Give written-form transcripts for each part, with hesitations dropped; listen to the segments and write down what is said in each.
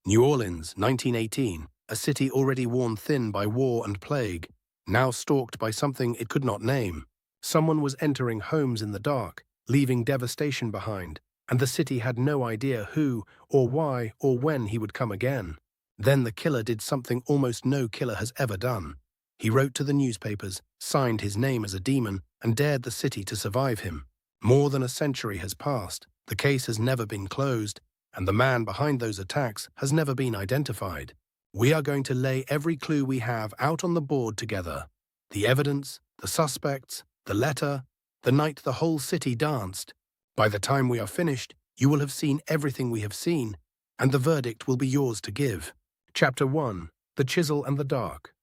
New Orleans, 1918, a city already worn thin by war and plague, now stalked by something it could not name. Someone was entering homes in the dark, leaving devastation behind, and the city had no idea who, or why, or when he would come again. Then the killer did something almost no killer has ever done. He wrote to the newspapers, signed his name as a demon, and dared the city to survive him. More than a century has passed, the case has never been closed, and the man behind those attacks has never been identified. We are going to lay every clue we have out on the board together. The evidence, the suspects, the letter, the night the whole city danced. By the time we are finished, you will have seen everything we have seen, and the verdict will be yours to give. Chapter 1. The Chisel and the Dark.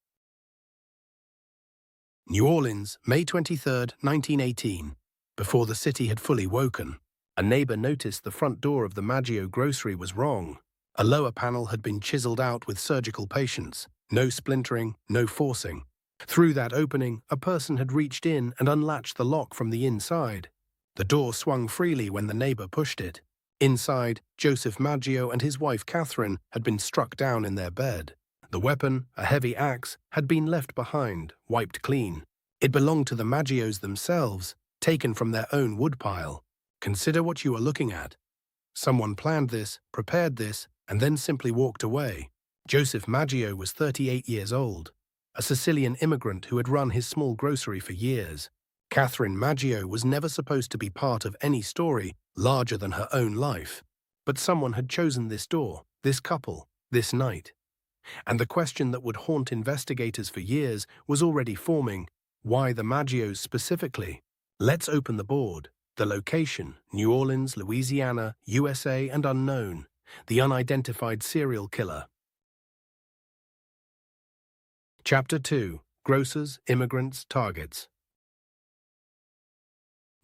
New Orleans, May 23, 1918. Before the city had fully woken, a neighbor noticed the front door of the Maggio grocery was wrong. A lower panel had been chiseled out with surgical patience. No splintering, no forcing. Through that opening, a person had reached in and unlatched the lock from the inside. The door swung freely when the neighbor pushed it. Inside, Joseph Maggio and his wife Catherine had been struck down in their bed. The weapon, a heavy axe, had been left behind, wiped clean. It belonged to the Maggios themselves, taken from their own woodpile. Consider what you are looking at. Someone planned this, prepared this, and then simply walked away. Joseph Maggio was 38 years old, a Sicilian immigrant who had run his small grocery for years. Catherine Maggio was never supposed to be part of any story larger than her own life. But someone had chosen this door, this couple, this night. And the question that would haunt investigators for years was already forming: why the Maggios specifically? Let's open the board. The location, New Orleans, Louisiana, USA, and unknown. The unidentified serial killer. Chapter 2. Grocers, Immigrants, Targets.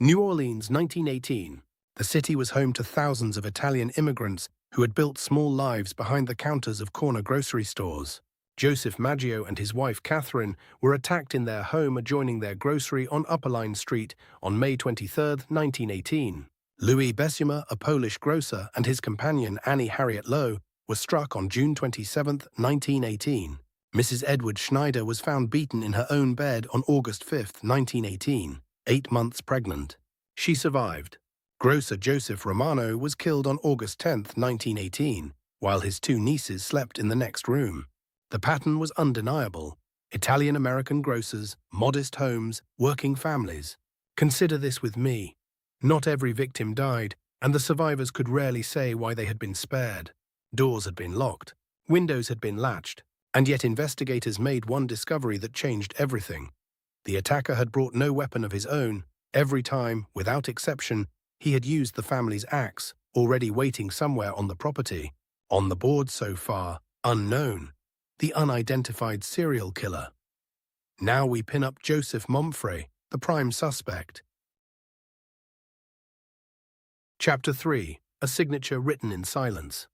New Orleans, 1918. The city was home to thousands of Italian immigrants who had built small lives behind the counters of corner grocery stores. Joseph Maggio and his wife Catherine were attacked in their home adjoining their grocery on Upper Line Street on May 23, 1918. Louis Bessemer, a Polish grocer, and his companion Annie Harriet Lowe were struck on June 27, 1918. Mrs. Edward Schneider was found beaten in her own bed on August 5, 1918, 8 months pregnant. She survived. Grocer Joseph Romano was killed on August 10, 1918, while his 2 nieces slept in the next room. The pattern was undeniable. Italian-American grocers, modest homes, working families. Consider this with me. Not every victim died, and the survivors could rarely say why they had been spared. Doors had been locked, windows had been latched, and yet investigators made one discovery that changed everything. The attacker had brought no weapon of his own. Every time, without exception, he had used the family's axe, already waiting somewhere on the property. On the board so far, unknown. The unidentified serial killer. Now we pin up Joseph Momfre, the prime suspect. Chapter 3. A signature written in silence.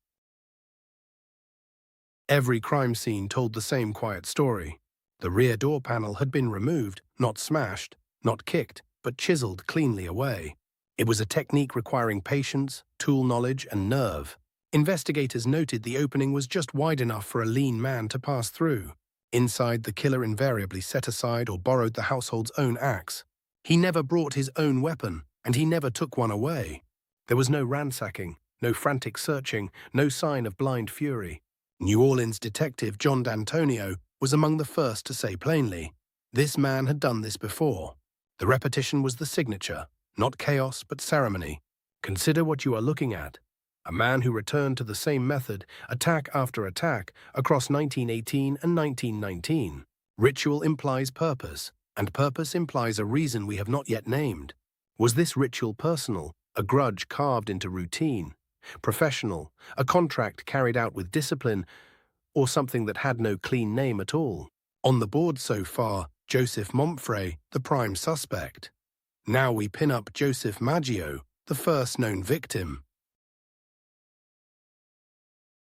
Every crime scene told the same quiet story. The rear door panel had been removed, not smashed, not kicked, but chiseled cleanly away. It was a technique requiring patience, tool knowledge, and nerve. Investigators noted the opening was just wide enough for a lean man to pass through. Inside, the killer invariably set aside or borrowed the household's own axe. He never brought his own weapon, and he never took one away. There was no ransacking, no frantic searching, no sign of blind fury. New Orleans detective John D'Antonio was among the first to say plainly, this man had done this before. The repetition was the signature, not chaos but ceremony. Consider what you are looking at. A man who returned to the same method, attack after attack, across 1918 and 1919. Ritual implies purpose, and purpose implies a reason we have not yet named. Was this ritual personal, a grudge carved into routine? Professional, a contract carried out with discipline, or something that had no clean name at all? On the board so far, Joseph Momfre, the prime suspect. Now we pin up Joseph Maggio, the first known victim.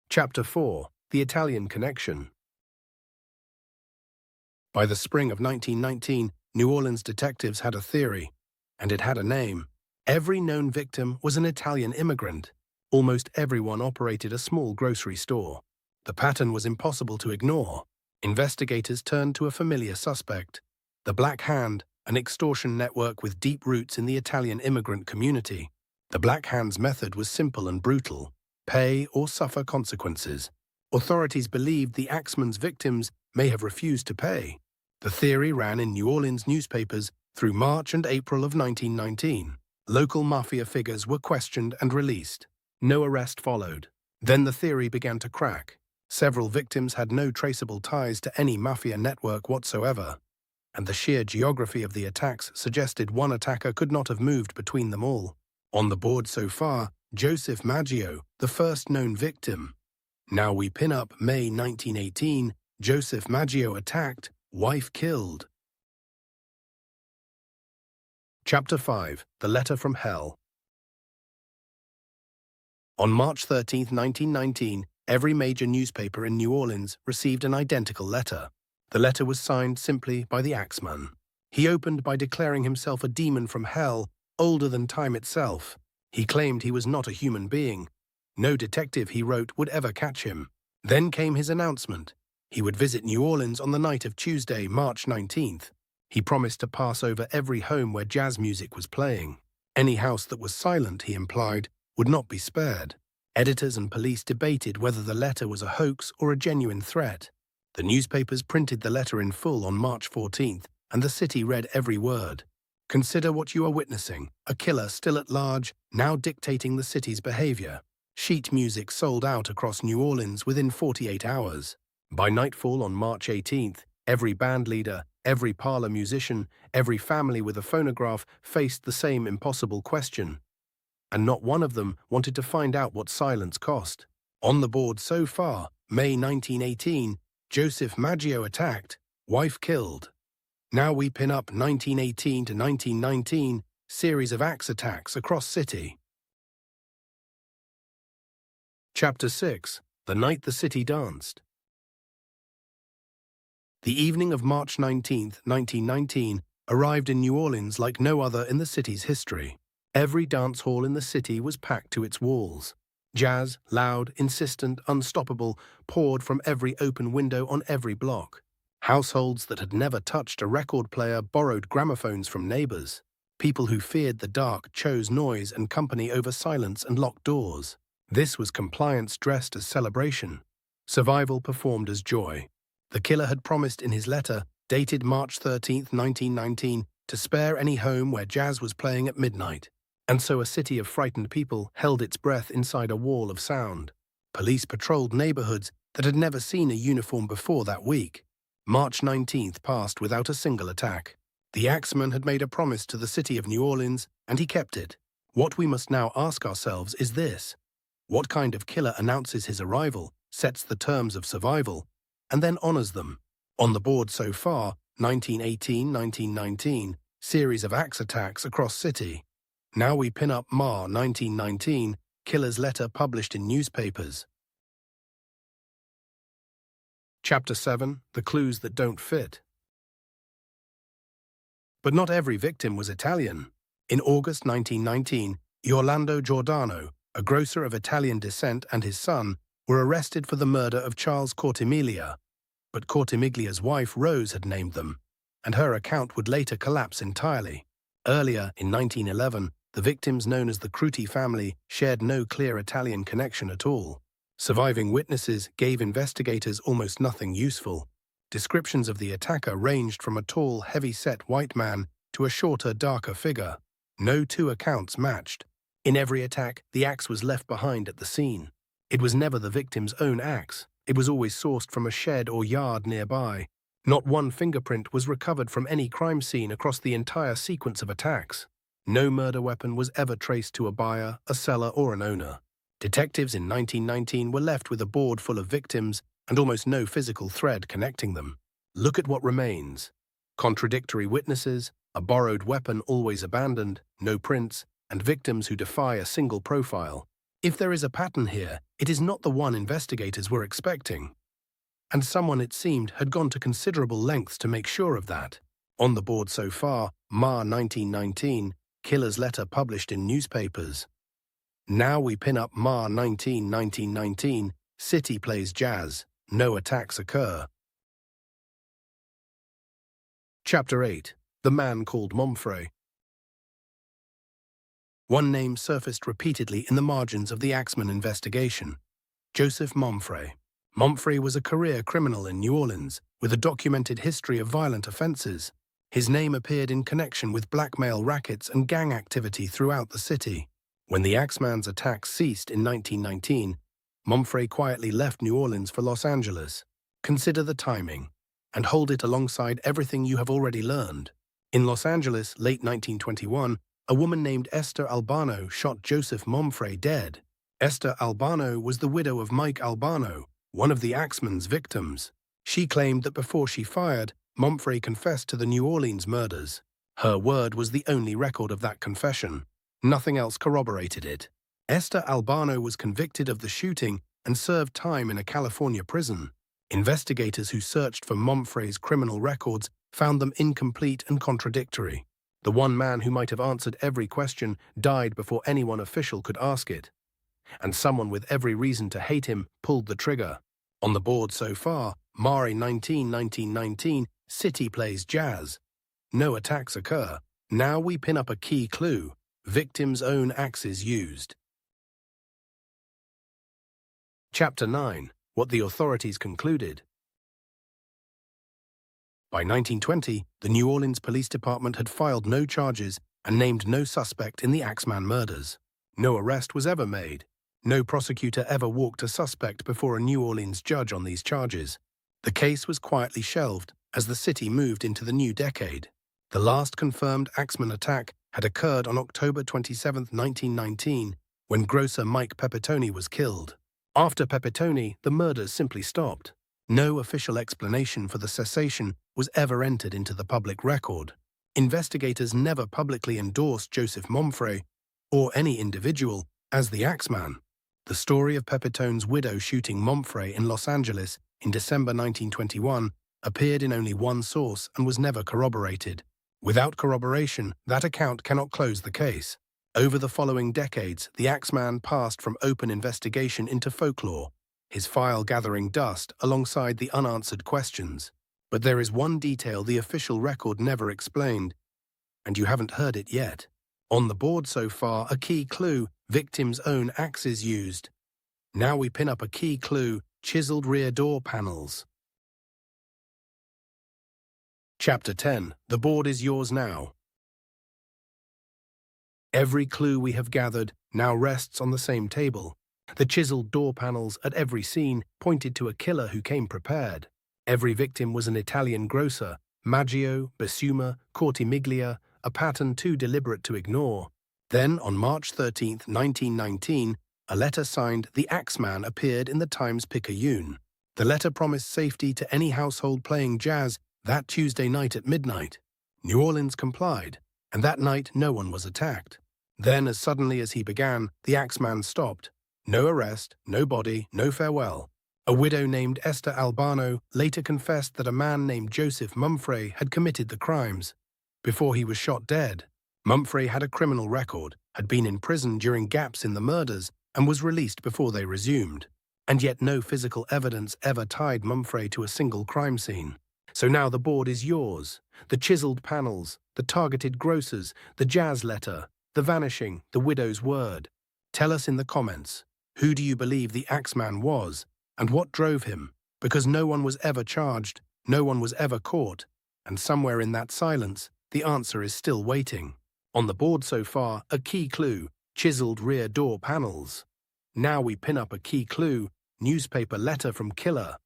Chapter 4. The Italian Connection. By the spring of 1919, New Orleans detectives had a theory, and it had a name. Every known victim was an Italian immigrant. Almost everyone operated a small grocery store. The pattern was impossible to ignore. Investigators turned to a familiar suspect, the Black Hand, an extortion network with deep roots in the Italian immigrant community. The Black Hand's method was simple and brutal: pay or suffer consequences. Authorities believed the Axeman's victims may have refused to pay. The theory ran in New Orleans newspapers through March and April of 1919. Local mafia figures were questioned and released. No arrest followed. Then the theory began to crack. Several victims had no traceable ties to any mafia network whatsoever, and the sheer geography of the attacks suggested one attacker could not have moved between them all. On the board so far, Joseph Maggio, the first known victim. Now we pin up May 1918, Joseph Maggio attacked, wife killed. Chapter 5. The Letter from Hell. On March 13, 1919, every major newspaper in New Orleans received an identical letter. The letter was signed simply by the Axeman. He opened by declaring himself a demon from hell, older than time itself. He claimed he was not a human being. No detective, he wrote, would ever catch him. Then came his announcement. He would visit New Orleans on the night of Tuesday, March 19th. He promised to pass over every home where jazz music was playing. Any house that was silent, he implied, would not be spared. Editors and police debated whether the letter was a hoax or a genuine threat. The newspapers printed the letter in full on March 14th, and the city read every word. Consider what you are witnessing: a killer still at large, now dictating the city's behavior. Sheet music sold out across New Orleans within 48 hours. By nightfall on March 18th, every band leader, every parlor musician, every family with a phonograph faced the same impossible question. And not one of them wanted to find out what silence cost. On the board so far, May 1918, Joseph Maggio attacked, wife killed. Now we pin up 1918 to 1919, series of axe attacks across city. Chapter 6. The Night the City Danced. The evening of March 19, 1919, arrived in New Orleans like no other in the city's history. Every dance hall in the city was packed to its walls. Jazz, loud, insistent, unstoppable, poured from every open window on every block. Households that had never touched a record player borrowed gramophones from neighbors. People who feared the dark chose noise and company over silence and locked doors. This was compliance dressed as celebration. Survival performed as joy. The killer had promised in his letter, dated March 13, 1919, to spare any home where jazz was playing at midnight. And so a city of frightened people held its breath inside a wall of sound. Police patrolled neighborhoods that had never seen a uniform before that week. March 19th passed without a single attack. The Axeman had made a promise to the city of New Orleans, and he kept it. What we must now ask ourselves is this: what kind of killer announces his arrival, sets the terms of survival, and then honors them? On the board so far, 1918-1919, series of axe attacks across city. Now we pin up Ma 1919, killer's letter published in newspapers. Chapter 7. The Clues That Don't Fit. But not every victim was Italian. In August 1919, Orlando Giordano, a grocer of Italian descent, and his son were arrested for the murder of Charles Cortimiglia. But Cortimiglia's wife Rose had named them, and her account would later collapse entirely. Earlier, in 1911, the victims, known as the Scrutiny family, shared no clear Italian connection at all. Surviving witnesses gave investigators almost nothing useful. Descriptions of the attacker ranged from a tall, heavy-set white man to a shorter, darker figure. No two accounts matched. In every attack, the axe was left behind at the scene. It was never the victim's own axe. It was always sourced from a shed or yard nearby. Not one fingerprint was recovered from any crime scene across the entire sequence of attacks. No murder weapon was ever traced to a buyer, a seller, or an owner. Detectives in 1919 were left with a board full of victims and almost no physical thread connecting them. Look at what remains: contradictory witnesses, a borrowed weapon always abandoned, no prints, and victims who defy a single profile. If there is a pattern here, it is not the one investigators were expecting. And someone, it seemed, had gone to considerable lengths to make sure of that. On the board so far, Ma 1919, killer's letter published in newspapers. Now we pin up Ma 1919. City plays jazz. No attacks occur. Chapter 8. The Man Called Momfre. One name surfaced repeatedly in the margins of the Axeman investigation: Joseph Momfre. Momfre was a career criminal in New Orleans, with a documented history of violent offenses. His name appeared in connection with blackmail rackets and gang activity throughout the city. When the Axeman's attacks ceased in 1919, Momfre quietly left New Orleans for Los Angeles. Consider the timing, and hold it alongside everything you have already learned. In Los Angeles, late 1921, a woman named Esther Albano shot Joseph Momfre dead. Esther Albano was the widow of Mike Albano, one of the Axeman's victims. She claimed that before she fired, Momfre confessed to the New Orleans murders. Her word was the only record of that confession. Nothing else corroborated it. Esther Albano was convicted of the shooting and served time in a California prison. Investigators who searched for Momfre's criminal records found them incomplete and contradictory. The one man who might have answered every question died before anyone official could ask it. And someone with every reason to hate him pulled the trigger. On the board so far, Ma 1919, City plays jazz. No attacks occur. Now we pin up a key clue: victim's own axes used. Chapter 9. What the authorities concluded. By 1920, the New Orleans Police Department had filed no charges and named no suspect in the Axeman murders. No arrest was ever made. No prosecutor ever walked a suspect before a New Orleans judge on these charges. The case was quietly shelved as the city moved into the new decade. The last confirmed Axeman attack had occurred on October 27, 1919, when grocer Mike Pepitone was killed. After Pepitone, the murders simply stopped. No official explanation for the cessation was ever entered into the public record. Investigators never publicly endorsed Joseph Momfre, or any individual, as the Axeman. The story of Pepitone's widow shooting Momfre in Los Angeles in December 1921 appeared in only one source and was never corroborated. Without corroboration, that account cannot close the case. Over the following decades, the Axeman passed from open investigation into folklore, his file gathering dust alongside the unanswered questions. But there is one detail the official record never explained, and you haven't heard it yet. On the board so far, a key clue: victim's own axes used. Now we pin up a key clue: chiseled rear door panels. Chapter 10. The board is yours now. Every clue we have gathered now rests on the same table. The chiseled door panels at every scene pointed to a killer who came prepared. Every victim was an Italian grocer: Maggio, Besuma, Cortimiglia, a pattern too deliberate to ignore. Then, on March 13, 1919, a letter signed "The Axeman" appeared in the Times-Picayune. The letter promised safety to any household playing jazz that Tuesday night at midnight. New Orleans complied, and that night no one was attacked. Then, as suddenly as he began, the Axeman stopped. No arrest, no body, no farewell. A widow named Esther Albano later confessed that a man named Joseph Momfre had committed the crimes. Before he was shot dead, Momfre had a criminal record, had been in prison during gaps in the murders, and was released before they resumed. And yet no physical evidence ever tied Momfre to a single crime scene. So now the board is yours. The chiseled panels, the targeted grocers, the jazz letter, the vanishing, the widow's word. Tell us in the comments, who do you believe the Axeman was, and what drove him? Because no one was ever charged, no one was ever caught, and somewhere in that silence, the answer is still waiting. On the board so far, a key clue: chiseled rear door panels. Now we pin up a key clue: newspaper letter from killer.